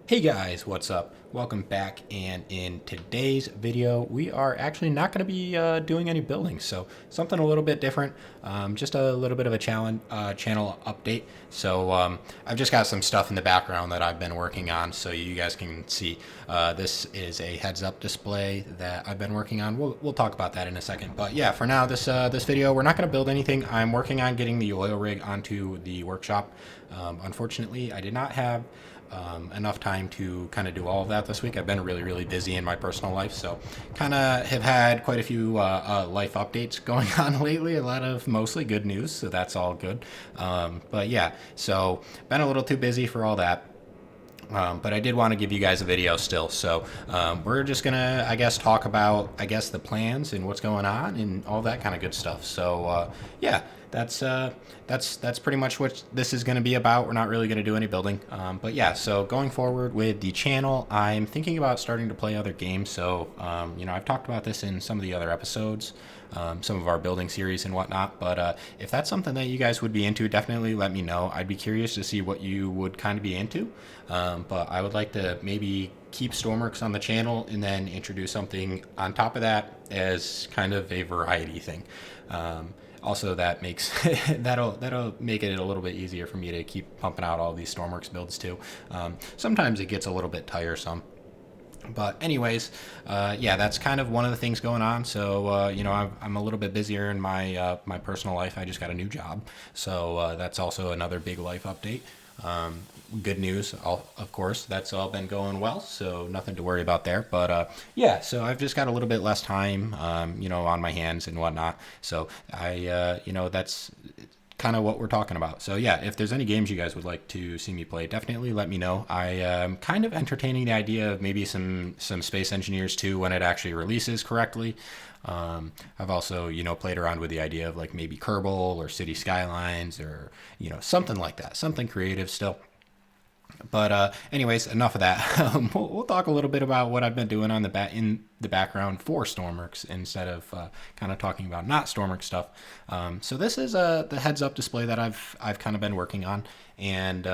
Hey guys, what's up? Welcome back, and in today's video we are actually not going to be doing any building, so something a little bit different, just a little bit of a channel update. So I've just got some stuff in the background that I've been working on so you guys can see. This is a heads up display that I've been working on. We'll talk about that in a second, but yeah, for now this video we're not going to build anything. I'm working on getting the oil rig onto the workshop. Unfortunately, I did not have enough time to kind of do all of that this week. I've been really busy in my personal life, so kind of have had quite a few life updates going on lately. A lot of mostly good news, so that's all good. But yeah, so been a little too busy for all that. But I did want to give you guys a video still, so we're just gonna, I guess, talk about, I guess, the plans and what's going on and all that kind of good stuff. So yeah, that's pretty much what this is going to be about. We're not really going to do any building, but yeah. So going forward with the channel, I'm thinking about starting to play other games. So I've talked about this in some of the other episodes. Some of our building series and whatnot. But if that's something that you guys would be into, definitely let me know. I'd be curious to see what you would kind of be into. But I would like to maybe keep Stormworks on the channel and then introduce something on top of that as kind of a variety thing. Also, that makes that'll make it a little bit easier for me to keep pumping out all these Stormworks builds too. Sometimes it gets a little bit tiresome. But anyways, yeah, that's kind of one of the things going on. So I'm a little bit busier in my personal life. I just got a new job, so that's also another big life update. Good news, of course, that's all been going well, so nothing to worry about there. But yeah, so I've just got a little bit less time, on my hands and whatnot. So that's kind of what we're talking about. So yeah, if there's any games you guys would like to see me play, definitely let me know. I am kind of entertaining the idea of maybe some Space Engineers 2 when it actually releases correctly. I've also played around with the idea of like maybe Kerbal or City Skylines or something like that, something creative still. But anyways, enough of that. We'll talk a little bit about what I've been doing on in the background for Stormworks instead of kind of talking about not Stormworks stuff. So this is the heads up display that I've kind of been working on, and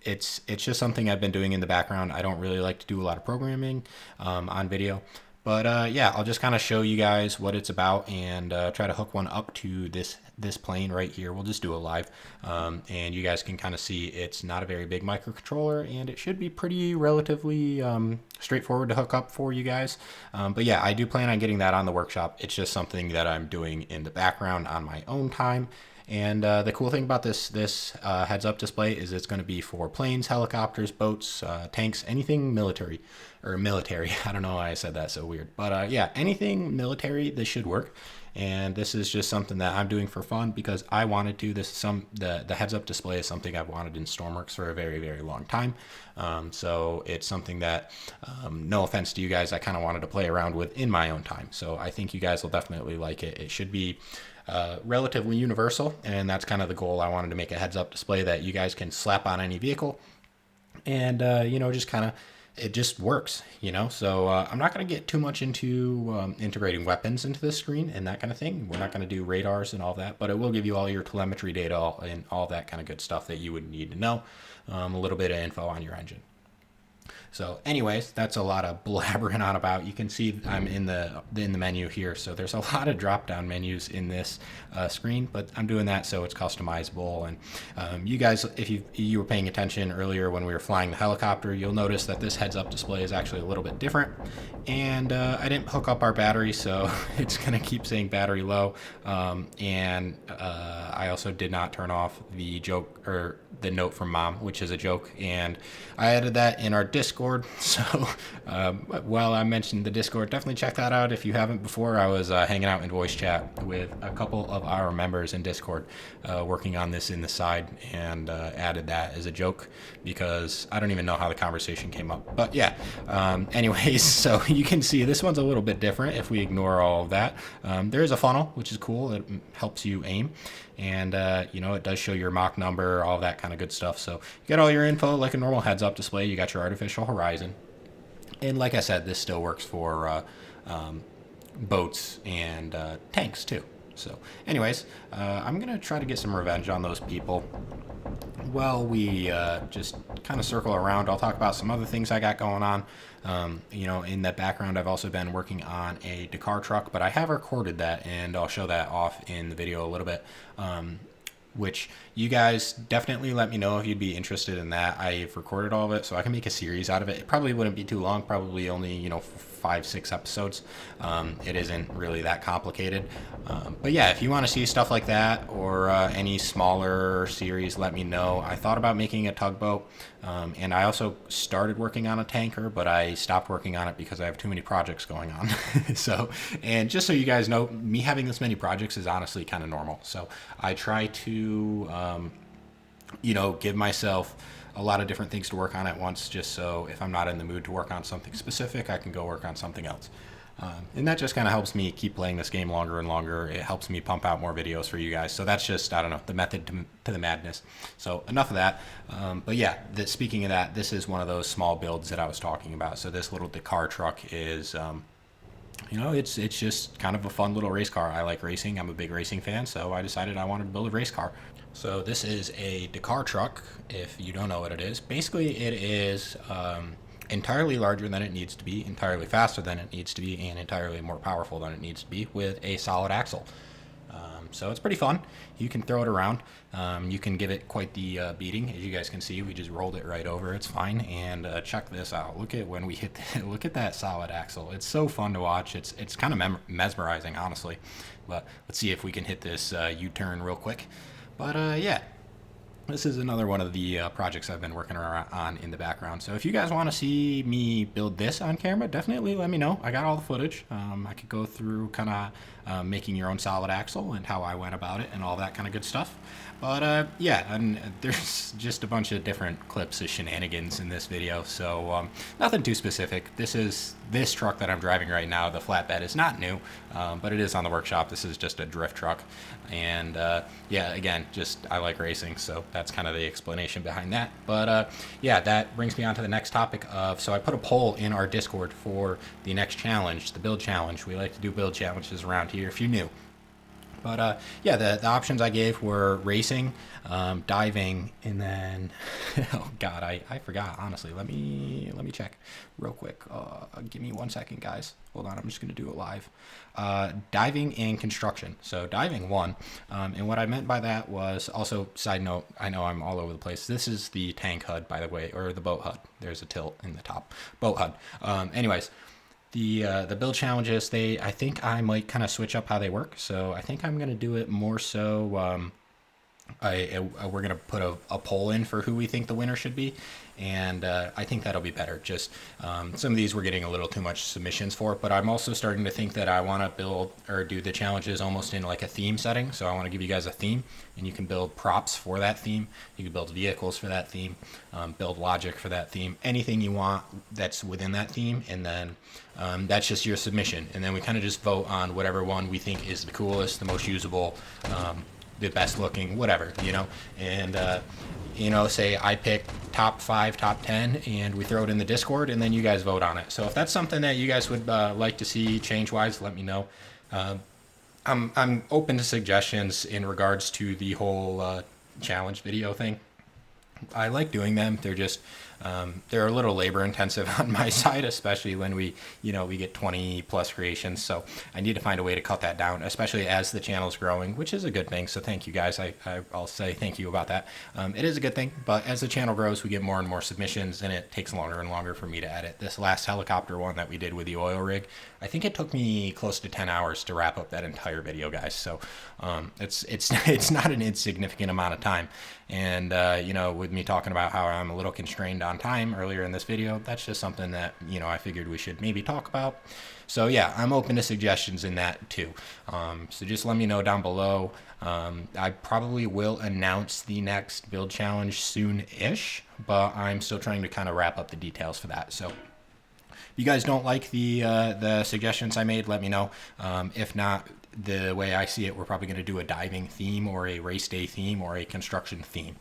it's just something I've been doing in the background. I don't really like to do a lot of programming on video. But yeah, I'll just kind of show you guys what it's about and try to hook one up to this plane right here. We'll just do a live, and you guys can kind of see it's not a very big microcontroller, and it should be pretty relatively straightforward to hook up for you guys. But yeah, I do plan on getting that on the workshop. It's just something that I'm doing in the background on my own time. And the cool thing about this heads-up display is it's going to be for planes, helicopters, boats, tanks, anything military. Or military. I don't know why I said that so weird. But yeah, anything military, this should work. And this is just something that I'm doing for fun because I wanted to. The heads-up display is something I've wanted in Stormworks for a very long time. So it's something that, no offense to you guys, I kind of wanted to play around with in my own time. So I think you guys will definitely like it. It should be relatively universal, and that's kind of the goal. I wanted to make a heads-up display that you guys can slap on any vehicle, and just kind of it just works. So I'm not going to get too much into integrating weapons into this screen and that kind of thing. We're not going to do radars and all that, but it will give you all your telemetry data and all that kind of good stuff that you would need to know. A little bit of info on your engine. So anyways, that's a lot of blabbering on about. You can see I'm in the menu here, so there's a lot of drop down menus in this screen, but I'm doing that so it's customizable. And you guys, if you were paying attention earlier when we were flying the helicopter, you'll notice that this heads up display is actually a little bit different. And I didn't hook up our battery, so it's gonna keep saying battery low. And I also did not turn off the joke or the note from mom, which is a joke, and I added that in our Discord. So while I mentioned the Discord, definitely check that out if you haven't before. I was hanging out in voice chat with a couple of our members in Discord working on this in the side, and added that as a joke because I don't even know how the conversation came up. But yeah, anyways, so you can see this one's a little bit different if we ignore all of that. There is a funnel, which is cool. It helps you aim. And it does show your Mach number, all that kind of good stuff. So you got all your info like a normal heads-up display. You got your artificial horizon, and like I said, this still works for boats and tanks too. So anyways, I'm gonna try to get some revenge on those people. Well, we just kind of circle around. I'll talk about some other things I got going on. In the background, I've also been working on a Dakar truck, but I have recorded that, and I'll show that off in the video a little bit. Which you guys definitely let me know if you'd be interested in that. I've recorded all of it, so I can make a series out of it. It probably wouldn't be too long, probably only 5-6 episodes. It isn't really that complicated, but yeah, if you want to see stuff like that or any smaller series, let me know. I thought about making a tugboat, and I also started working on a tanker, but I stopped working on it because I have too many projects going on. And just so you guys know, me having this many projects is honestly kind of normal. So I try to give myself a lot of different things to work on at once, just so if I'm not in the mood to work on something specific, I can go work on something else. And that just kind of helps me keep playing this game longer and longer. It helps me pump out more videos for you guys. So that's just, I don't know, the method to the madness. So enough of that. But yeah, speaking of that, this is one of those small builds that I was talking about. So this little Dakar truck is, it's just kind of a fun little race car. I like racing. I'm a big racing fan, so I decided I wanted to build a race car. So this is a Dakar truck, if you don't know what it is. Basically, it is entirely larger than it needs to be, entirely faster than it needs to be, and entirely more powerful than it needs to be with a solid axle. So it's pretty fun. You can throw it around. You can give it quite the beating. As you guys can see, we just rolled it right over. It's fine. And check this out. Look at when we hit. Look at that solid axle. It's so fun to watch. It's kind of mesmerizing, honestly. But let's see if we can hit this U-turn real quick. But yeah. This is another one of the projects I've been working on in the background. So if you guys want to see me build this on camera, definitely let me know. I got all the footage. I could go through kind of making your own solid axle and how I went about it and all that kind of good stuff. But yeah, and there's just a bunch of different clips of shenanigans in this video, so nothing too specific. This truck that I'm driving right now, the flatbed, is not new, but it is on the workshop. This is just a drift truck, and yeah, again, just I like racing, so that's kind of the explanation behind that. But yeah, that brings me on to the next topic of, so I put a poll in our Discord for the next challenge, the build challenge. We like to do build challenges around here if you're new. But yeah, the options I gave were racing, diving, and then oh god, I forgot, honestly. Let me check real quick. Give me 1 second, guys. Hold on, I'm just gonna do it live. Diving and construction. So diving won, and what I meant by that was, also side note, I know I'm all over the place. This is the tank HUD, by the way, or the boat HUD. There's a tilt in the top. Boat HUD. Anyways. The build challenges, I think I might kind of switch up how they work. So I think I'm going to do it more so, we're going to put a poll in for who we think the winner should be. And I think that'll be better. Just some of these we're getting a little too much submissions for, but I'm also starting to think that I want to build or do the challenges almost in like a theme setting. So I want to give you guys a theme, and you can build props for that theme. You can build vehicles for that theme, build logic for that theme, anything you want that's within that theme. And then that's just your submission. And then we kind of just vote on whatever one we think is the coolest, the most usable, the best looking, whatever, and say I pick top 5, top 10, and we throw it in the Discord, and then you guys vote on it. So if that's something that you guys would like to see change wise, let me know. I'm open to suggestions in regards to the whole challenge video thing. I like doing them. They're just they're a little labor intensive on my side, especially when we get 20 plus creations. So I need to find a way to cut that down, especially as the channel is growing, which is a good thing. So thank you guys. I'll say thank you about that. It is a good thing, but as the channel grows, we get more and more submissions, and it takes longer and longer for me to edit. This last helicopter one that we did with the oil rig, I think it took me close to 10 hours to wrap up that entire video, guys. So it's not an insignificant amount of time. And with me talking about how I'm a little constrained on time earlier in this video, that's just something that I figured we should maybe talk about. So yeah, I'm open to suggestions in that too. So just let me know down below. I probably will announce the next build challenge soon-ish, but I'm still trying to kind of wrap up the details for that. So if you guys don't like the suggestions I made, let me know. If not, the way I see it, we're probably going to do a diving theme or a race day theme or a construction theme.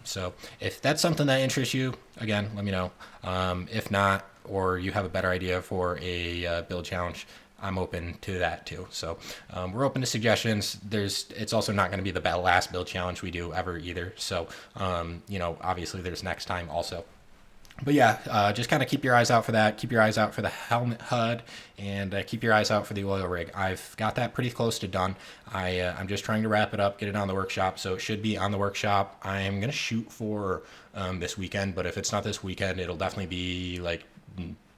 So if that's something that interests you, again, let me know. If not, or you have a better idea for a build challenge, I'm open to that too. So we're open to suggestions. It's also not going to be the last build challenge we do ever either. So obviously there's next time also. But yeah, just kind of keep your eyes out for that. Keep your eyes out for the helmet HUD, and keep your eyes out for the oil rig. I've got that pretty close to done. I'm just trying to wrap it up, get it on the workshop, so it should be on the workshop. I'm going to shoot for this weekend, but if it's not this weekend, it'll definitely be like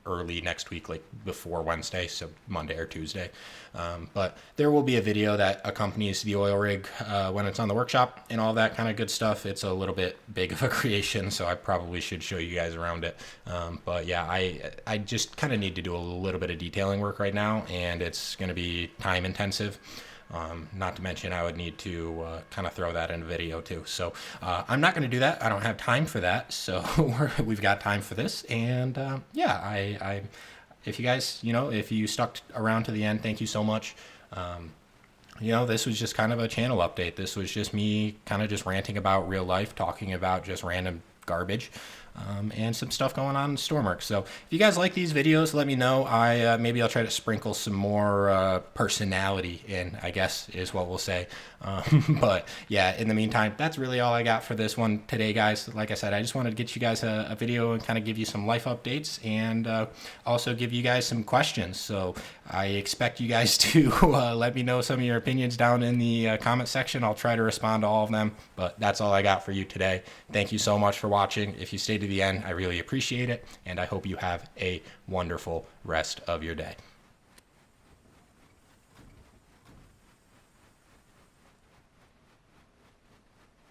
early next week, like before Wednesday, so Monday or Tuesday. But there will be a video that accompanies the oil rig when it's on the workshop and all that kind of good stuff. It's a little bit big of a creation, so I probably should show you guys around it. But yeah, I just kind of need to do a little bit of detailing work right now, and it's going to be time intensive. Not to mention I would need to kind of throw that in a video too. So I'm not going to do that. I don't have time for that. So we've got time for this. And yeah, if you guys, if you stuck around to the end, thank you so much. This was just kind of a channel update. This was just me kind of just ranting about real life, talking about just random garbage. And some stuff going on in Stormworks. So if you guys like these videos, let me know. Maybe I'll try to sprinkle some more personality in, I guess is what we'll say. But yeah, in the meantime, that's really all I got for this one today, guys. Like I said, I just wanted to get you guys a video and kind of give you some life updates, and also give you guys some questions. So I expect you guys to let me know some of your opinions down in the comment section. I'll try to respond to all of them, but that's all I got for you today. Thank you so much for watching. If you stayed to the end, I really appreciate it, and I hope you have a wonderful rest of your day.